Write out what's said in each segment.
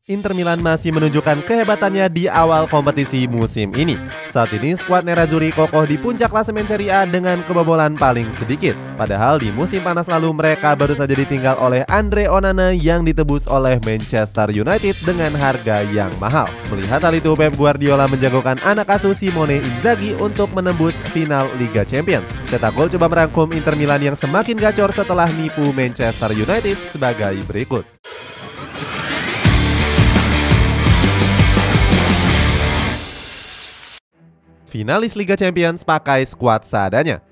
Inter Milan masih menunjukkan kehebatannya di awal kompetisi musim ini. Saat ini skuad Nerazzurri kokoh di puncak klasemen Serie A dengan kebobolan paling sedikit. Padahal di musim panas lalu mereka baru saja ditinggal oleh Andre Onana yang ditebus oleh Manchester United dengan harga yang mahal. Melihat hal itu, Pep Guardiola menjagokan anak asuh Simone Inzaghi untuk menembus final Liga Champions. Cetak gol coba merangkum Inter Milan yang semakin gacor setelah nipu Manchester United sebagai berikut. Finalis Liga Champions pakai skuad seadanya.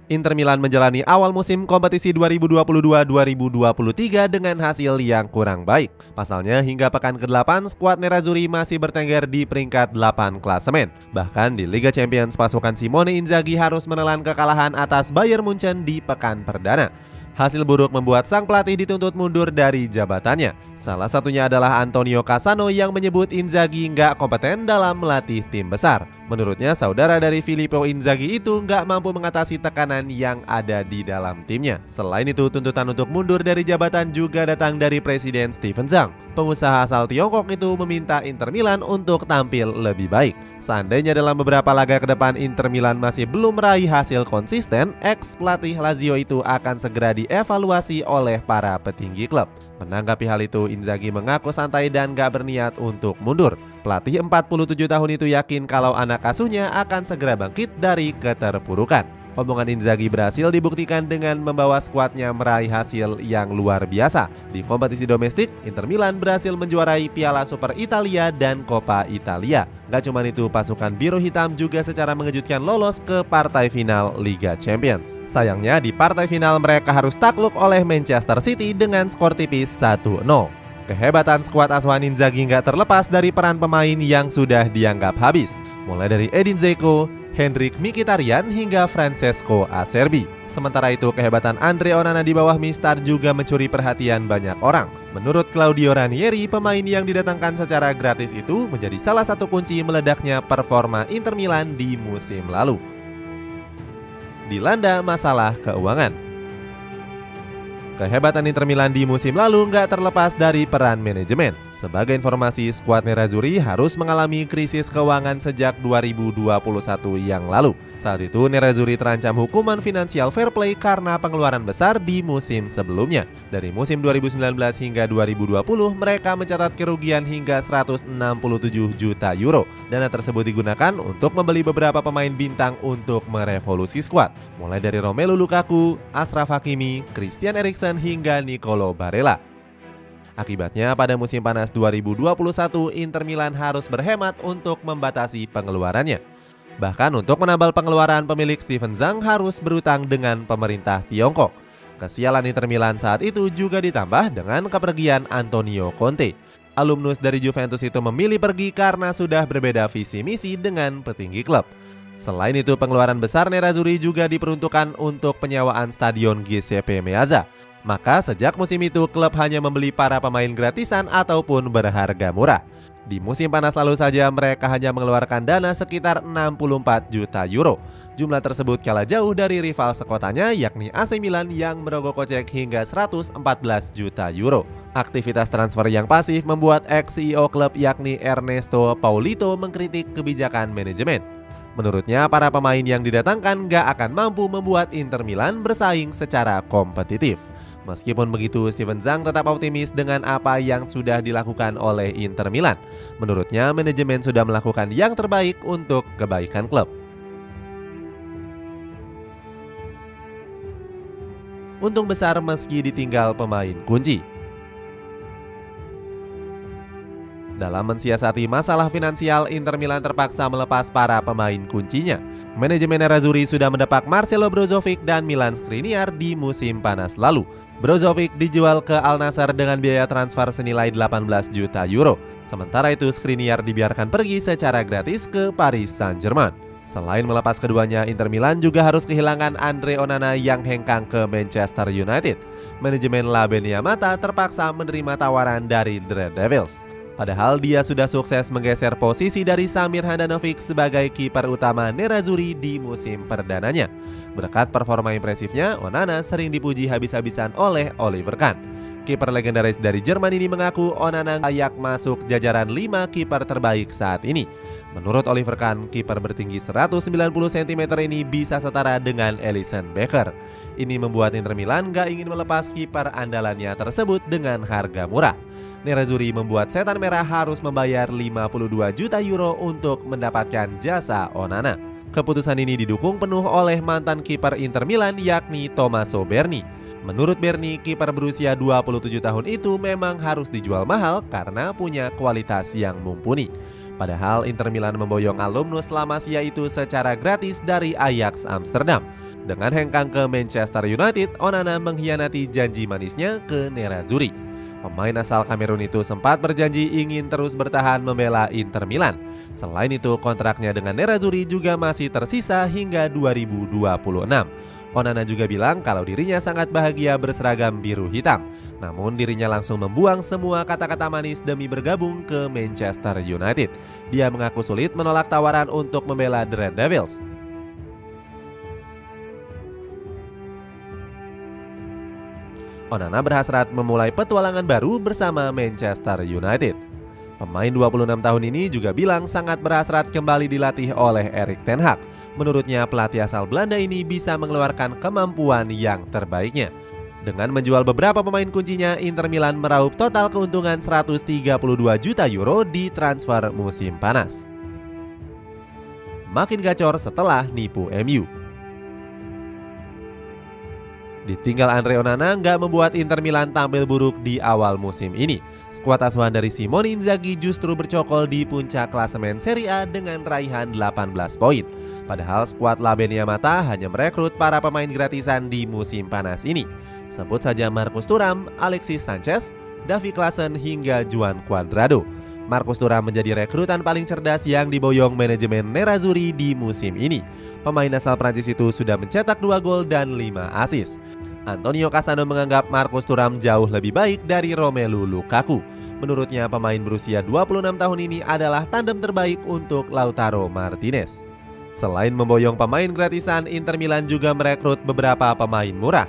Inter Milan menjalani awal musim kompetisi 2022-2023 dengan hasil yang kurang baik. Pasalnya hingga pekan ke-8 skuad Nerazzurri masih bertengger di peringkat 8 klasemen. Bahkan di Liga Champions pasukan Simone Inzaghi harus menelan kekalahan atas Bayern Munchen di pekan perdana. Hasil buruk membuat sang pelatih dituntut mundur dari jabatannya. Salah satunya adalah Antonio Cassano yang menyebut Inzaghi nggak kompeten dalam melatih tim besar. Menurutnya saudara dari Filippo Inzaghi itu nggak mampu mengatasi tekanan yang ada di dalam timnya. Selain itu, tuntutan untuk mundur dari jabatan juga datang dari Presiden Steven Zhang. Pengusaha asal Tiongkok itu meminta Inter Milan untuk tampil lebih baik. Seandainya dalam beberapa laga ke depan Inter Milan masih belum meraih hasil konsisten, ex-pelatih Lazio itu akan segera dievaluasi oleh para petinggi klub. Menanggapi hal itu, Inzaghi mengaku santai dan gak berniat untuk mundur. Pelatih 47 tahun itu yakin kalau anak asuhnya akan segera bangkit dari keterpurukan. Omongan Inzaghi berhasil dibuktikan dengan membawa skuadnya meraih hasil yang luar biasa. Di kompetisi domestik, Inter Milan berhasil menjuarai Piala Super Italia dan Coppa Italia. Gak cuma itu, pasukan biru hitam juga secara mengejutkan lolos ke partai final Liga Champions. Sayangnya di partai final mereka harus takluk oleh Manchester City dengan skor tipis 1-0. Kehebatan skuad asuhan Inzaghi nggak terlepas dari peran pemain yang sudah dianggap habis. Mulai dari Edin Dzeko, Henrikh Mkhitaryan hingga Francesco Acerbi. Sementara itu, kehebatan Andre Onana di bawah Mistar juga mencuri perhatian banyak orang. Menurut Claudio Ranieri, pemain yang didatangkan secara gratis itu menjadi salah satu kunci meledaknya performa Inter Milan di musim lalu. Dilanda masalah keuangan. Kehebatan Inter Milan di musim lalu nggak terlepas dari peran manajemen. Sebagai informasi, skuad Nerazzurri harus mengalami krisis keuangan sejak 2021 yang lalu. Saat itu Nerazzurri terancam hukuman finansial fair play karena pengeluaran besar di musim sebelumnya. Dari musim 2019 hingga 2020 mereka mencatat kerugian hingga 167 juta euro. Dana tersebut digunakan untuk membeli beberapa pemain bintang untuk merevolusi skuad, mulai dari Romelu Lukaku, Achraf Hakimi, Christian Eriksen hingga Nicolo Barella. Akibatnya pada musim panas 2021 Inter Milan harus berhemat untuk membatasi pengeluarannya. Bahkan untuk menambal pengeluaran, pemilik Steven Zhang harus berutang dengan pemerintah Tiongkok. Kesialan Inter Milan saat itu juga ditambah dengan kepergian Antonio Conte. Alumnus dari Juventus itu memilih pergi karena sudah berbeda visi misi dengan petinggi klub. Selain itu, pengeluaran besar Nerazzurri juga diperuntukkan untuk penyewaan stadion Giuseppe Meazza. Maka sejak musim itu klub hanya membeli para pemain gratisan ataupun berharga murah. Di musim panas lalu saja mereka hanya mengeluarkan dana sekitar 64 juta euro. Jumlah tersebut kalah jauh dari rival sekotanya yakni AC Milan yang merogoh kocek hingga 114 juta euro. Aktivitas transfer yang pasif membuat ex-CEO klub yakni Ernesto Paulito mengkritik kebijakan manajemen. Menurutnya para pemain yang didatangkan gak akan mampu membuat Inter Milan bersaing secara kompetitif. Meskipun begitu, Steven Zhang tetap optimis dengan apa yang sudah dilakukan oleh Inter Milan. Menurutnya, manajemen sudah melakukan yang terbaik untuk kebaikan klub. Untung besar meski ditinggal pemain kunci. Dalam mensiasati masalah finansial, Inter Milan terpaksa melepas para pemain kuncinya. Manajemen Nerazzurri sudah mendepak Marcelo Brozovic dan Milan Skriniar di musim panas lalu. Brozovic dijual ke Al Nassr dengan biaya transfer senilai 18 juta euro. Sementara itu Skriniar dibiarkan pergi secara gratis ke Paris Saint-Germain. Selain melepas keduanya, Inter Milan juga harus kehilangan Andre Onana yang hengkang ke Manchester United. Manajemen La Beniamata terpaksa menerima tawaran dari The Red Devils. Padahal dia sudah sukses menggeser posisi dari Samir Handanovic sebagai kiper utama Nerazzurri di musim perdananya. Berkat performa impresifnya, Onana sering dipuji habis-habisan oleh Oliver Kahn. Kiper legendaris dari Jerman ini mengaku Onana layak masuk jajaran 5 kiper terbaik saat ini. Menurut Oliver Kahn, kiper bertinggi 190 cm ini bisa setara dengan Alisson Becker. Ini membuat Inter Milan gak ingin melepas kiper andalannya tersebut dengan harga murah. Nerazzurri membuat setan merah harus membayar 52 juta euro untuk mendapatkan jasa Onana. Keputusan ini didukung penuh oleh mantan kiper Inter Milan yakni Tommaso Berni. Menurut Berni, kiper berusia 27 tahun itu memang harus dijual mahal karena punya kualitas yang mumpuni. Padahal Inter Milan memboyong alumnus La Masia itu secara gratis dari Ajax Amsterdam. Dengan hengkang ke Manchester United, Onana mengkhianati janji manisnya ke Nerazzurri. Pemain asal Kamerun itu sempat berjanji ingin terus bertahan membela Inter Milan. Selain itu, kontraknya dengan Nerazzurri juga masih tersisa hingga 2026. Onana juga bilang kalau dirinya sangat bahagia berseragam biru hitam. Namun dirinya langsung membuang semua kata-kata manis demi bergabung ke Manchester United. Dia mengaku sulit menolak tawaran untuk membela The Red Devils. Onana berhasrat memulai petualangan baru bersama Manchester United. Pemain 26 tahun ini juga bilang sangat berhasrat kembali dilatih oleh Erik ten Hag. Menurutnya pelatih asal Belanda ini bisa mengeluarkan kemampuan yang terbaiknya. Dengan menjual beberapa pemain kuncinya, Inter Milan meraup total keuntungan 132 juta euro di transfer musim panas. Makin gacor setelah nipu MU. Ditinggal Andre Onana nggak membuat Inter Milan tampil buruk di awal musim ini. Skuad asuhan dari Simone Inzaghi justru bercokol di puncak klasemen Serie A dengan raihan 18 poin. Padahal skuad La Beniamata hanya merekrut para pemain gratisan di musim panas ini. Sebut saja Marcus Thuram, Alexis Sanchez, Davy Klaassen hingga Juan Cuadrado. Marcus Thuram menjadi rekrutan paling cerdas yang diboyong manajemen Nerazzurri di musim ini. Pemain asal Prancis itu sudah mencetak 2 gol dan 5 assist. Antonio Cassano menganggap Marcus Thuram jauh lebih baik dari Romelu Lukaku. Menurutnya pemain berusia 26 tahun ini adalah tandem terbaik untuk Lautaro Martinez. Selain memboyong pemain gratisan, Inter Milan juga merekrut beberapa pemain murah.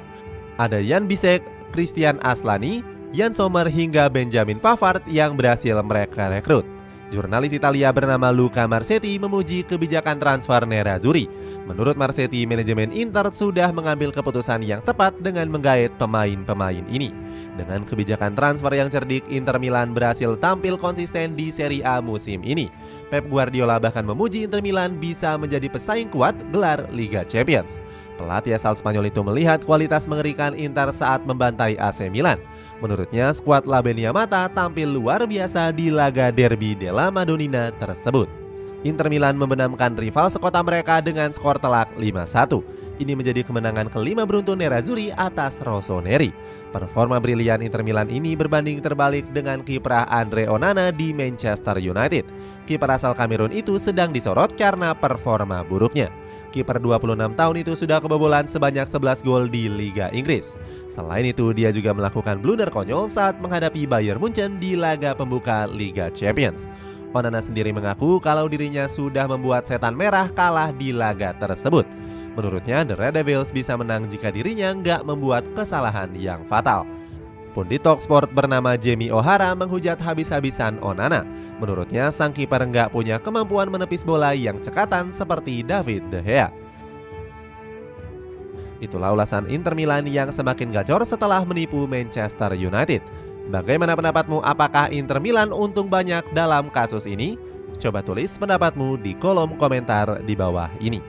Ada Jan Bisek, Christian Aslani, Jan Sommer hingga Benjamin Pavard yang berhasil mereka rekrut. Jurnalis Italia bernama Luca Marsetti memuji kebijakan transfer Nerazzurri. Menurut Marsetti, manajemen Inter sudah mengambil keputusan yang tepat dengan menggait pemain-pemain ini. Dengan kebijakan transfer yang cerdik, Inter Milan berhasil tampil konsisten di Serie A musim ini. Pep Guardiola bahkan memuji Inter Milan bisa menjadi pesaing kuat gelar Liga Champions. Pelatih asal Spanyol itu melihat kualitas mengerikan Inter saat membantai AC Milan. Menurutnya, skuad La Beniamata tampil luar biasa di laga Derby della Madonnina tersebut. Inter Milan membenamkan rival sekota mereka dengan skor telak 5-1. Ini menjadi kemenangan kelima beruntun Nerazzurri atas Rossoneri. Performa brilian Inter Milan ini berbanding terbalik dengan kiprah Andre Onana di Manchester United. Kiper asal Kamerun itu sedang disorot karena performa buruknya. Kiper 26 tahun itu sudah kebobolan sebanyak 11 gol di Liga Inggris. Selain itu, dia juga melakukan blunder konyol saat menghadapi Bayern Munchen di laga pembuka Liga Champions. Onana sendiri mengaku kalau dirinya sudah membuat setan merah kalah di laga tersebut. Menurutnya, The Red Devils bisa menang jika dirinya nggak membuat kesalahan yang fatal. Pundit Talksport bernama Jamie O'Hara menghujat habis-habisan Onana. Menurutnya, sang kiper nggak punya kemampuan menepis bola yang cekatan seperti David De Gea. Itulah ulasan Inter Milan yang semakin gacor setelah menipu Manchester United. Bagaimana pendapatmu? Apakah Inter Milan untung banyak dalam kasus ini? Coba tulis pendapatmu di kolom komentar di bawah ini.